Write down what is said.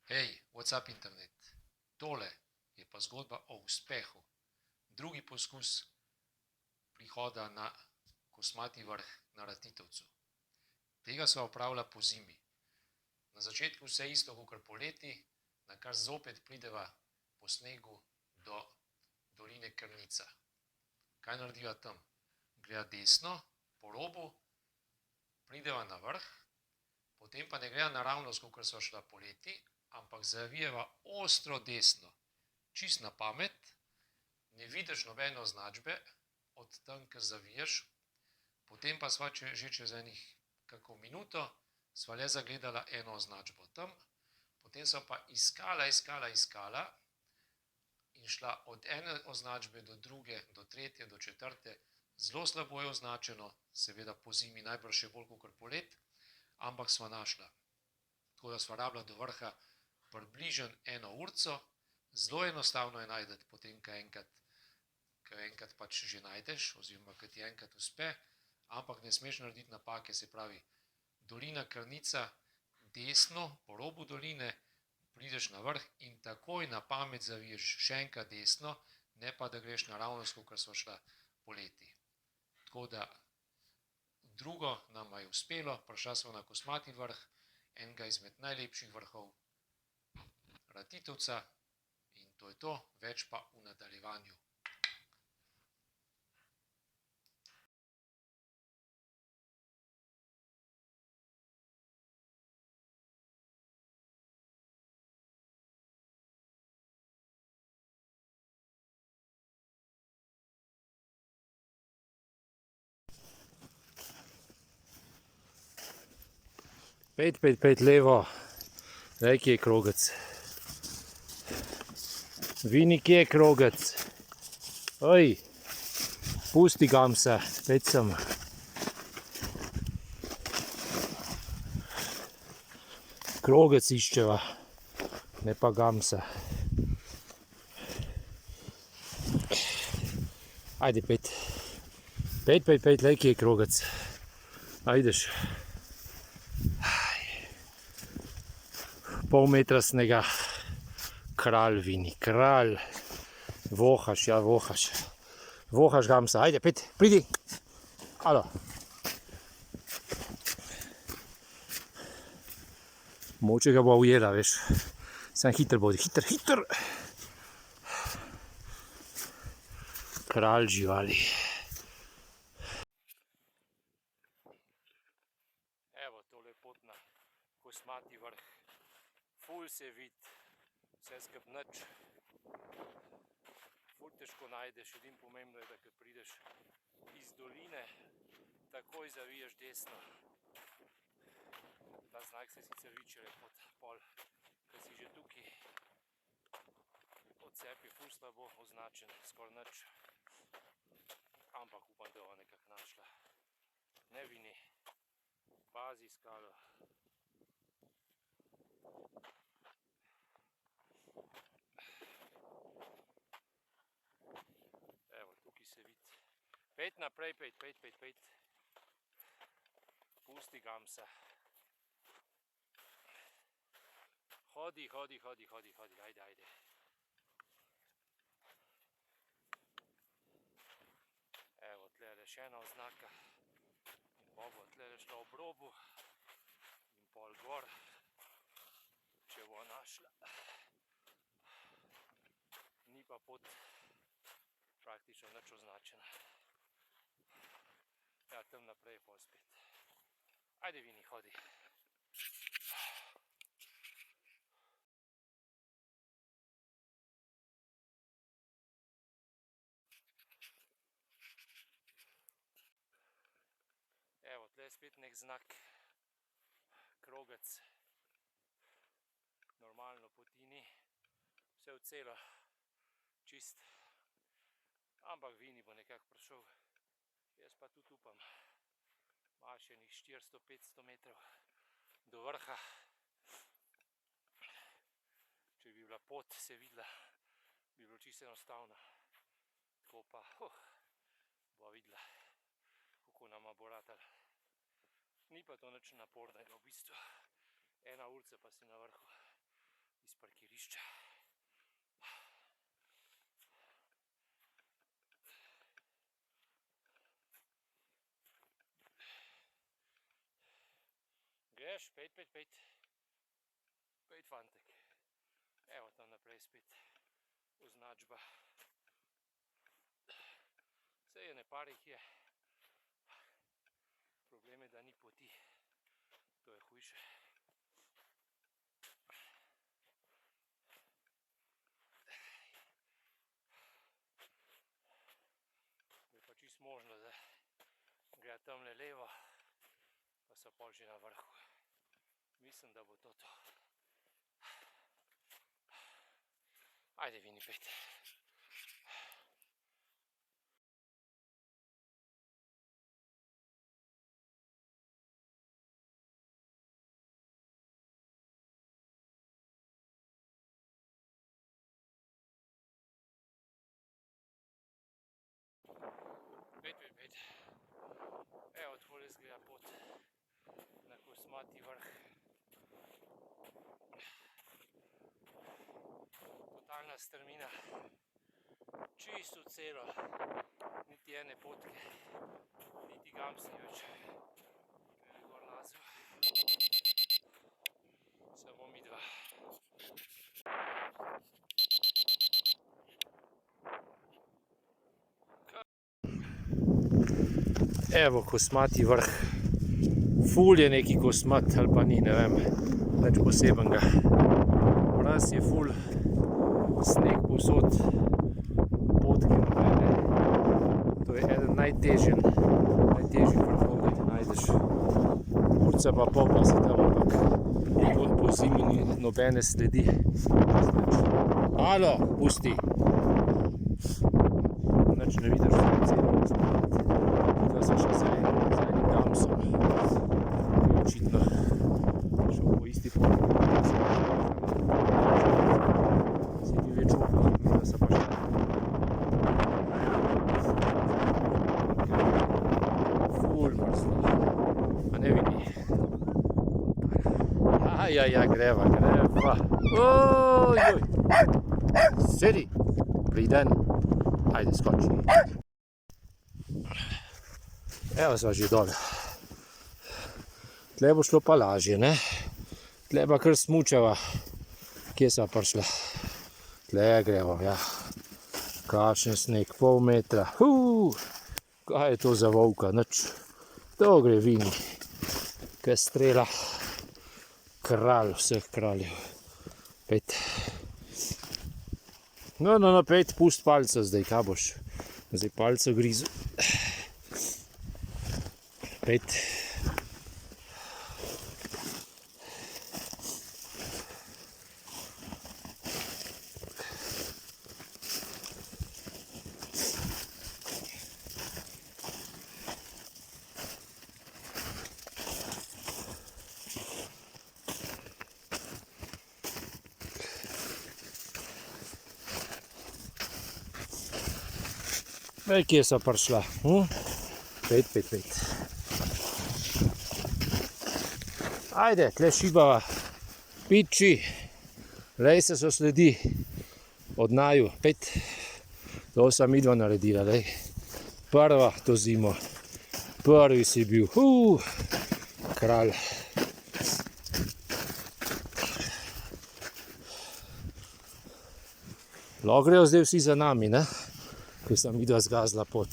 Hej, what's up internet? Tole je pa zgodba o uspehu. Drugi poskus prihoda na Kosmati vrh na Ratitovcu. Tega sva opravila po zimi. Na začetku vse isto kakor poleti, nakar zopet prideva po snegu do doline Krnica. Kaj narediva tam? Greva desno, po robu, prideva na vrh, potem pa ne greva naravnost, kakor sva šla poleti, ampak zavijeva ostro desno, čist na pamet, ne vidiš nobene označbe od tam, kjer zaviješ, potem pa sva že čez enih kako minuto, sva le zagledala eno označbo tam, potem sva pa iskala in šla od ene označbe do druge, do tretje, do četrte, zelo slabo je označeno, seveda po zimi najbrž še bolj kakor polet, ampak sva našla. Tako da sva rabila do vrha približno 1 urco, zelo enostavno je najti, potem, ko enkrat pač že najdeš, oziroma ko ti enkrat uspe, ampak ne smeš narediti napake, se pravi, dolina Krnica, desno, po robu doline, prideš na vrh in takoj na pamet zaviješ še enkrat desno, ne pa da greš naravnost, kakor sva šla poleti. Tako da, drugo nama je uspelo, prišla sva na Kosmati vrh, enega izmed najlepših vrhov Ratitovca, in to je to, več pa v nadaljevanju. Pet levo, zdaj kje je krogec. Vini, kje je krogec? Oj, pusti gamsa, pet sem. Krogec iščeva, ne pa gamsa. Ajde, pet, lej, kje je krogec. Ajdeš. Pol metra snega. Kralj, Vini, kralj. Vohaš, ja, vohaš. Vohaš gamsa, ajde, pet, pridi. Alo. Moče ga bo ujela, veš. Sam hiter bodi, hiter. Kralj živali. Evo, tole pot na Kosmati vrh. Ful se vidi, vse skup nič. Ful težko najdeš, edino pomembno je, da ko prideš iz doline, takoj zaviješ desno. Ta znak se sicer vidi šele pol, ko si že tukaj. Odcep je ful slabo označen, skoraj nič. Ampak upam, da bova nekako našla. Ne, Vini, pazi skalo. Evo, tukaj se vidi. Pet naprej, pet. Pusti gamsa. Hodi, ajde. Evo, tlele še ena oznaka. In pa bo tlele šla ob robu. In pol gor, če bo našla. Ni pa pot praktično nič označena. Ja, tam naprej je pol spet. Ajde, Vini, hodi. Evo, tle je spet nek znak. Krogec. Normalno poti ni. Vse v celo. Čist. Ampak Vini bo nekako prišel. Jaz pa tudi upam. Ima še enih 400-500 metrov do vrha. Če bi bila pot se videla, bi bilo čisto enostavno. Tako pa, bo videla, kako nama bo ratalo. Ni pa to nič napornega v bistvu. 1 urica pa si na vrhu. iz parkirišča. Greš, pejt. Pejt, fantek. Evo tam naprej spet označba. Sej je nepar jih je. Problem je, da ni poti. To je hujše. Je pa čisto možno, da gre tamle levo, pa so pol že na vrhu. Mislim, da bo to to. Ajde, Vini, pejte. Pejt. Evo, tole izgleda pot na Kosmati vrh. Totalna strmina. Čisto celo. Niti ene potke, niti gamsi več. Kaj je gor nazva? Samo mi dva. Evo, Kosmati vrh. Ful je neki kosmat, ali pa ni, ne vem, nič posebenega. Mraz je ful, sneg povsod, potke nobene. To je eden najtežjih vrhov, ki jih najdeš. Urca pa pol pa si tam, ampak po zimi ni nobene sledi. Halo, pusti! Nič ne vidiš, da se še z enim damsom, ki je očitno šel po isti poti, se ni več upal, da se pa še ful mrzlo, a ne vidi. Ja, greva. Ojoj! Sedi! Priden! Ajde, skoči. Evo sva že dol. Tle bo šlo pa lažje, ne? Tle pa kar smučava. Kje sva prišla? Tle gremo, ja. Kakšen sneg, pol metra. Kaj je to za volka, nič. To gre Vini. Kaj strela. Kralj vseh kraljev. Pejt. No, pejt, pust palco zdaj, kaj boš? Zdaj palco grizu. Pejt. Kje so prišla? Pejt. Ajde, tle šibava. Piči. Lej se so sledi. Od naju. Pejt. To sem midva naredila, lej. Prva to zimo. Prvi si bil. Kralj. Lahko grejo zdaj vsi za nami, ne? Ko sem midva zgazila pot.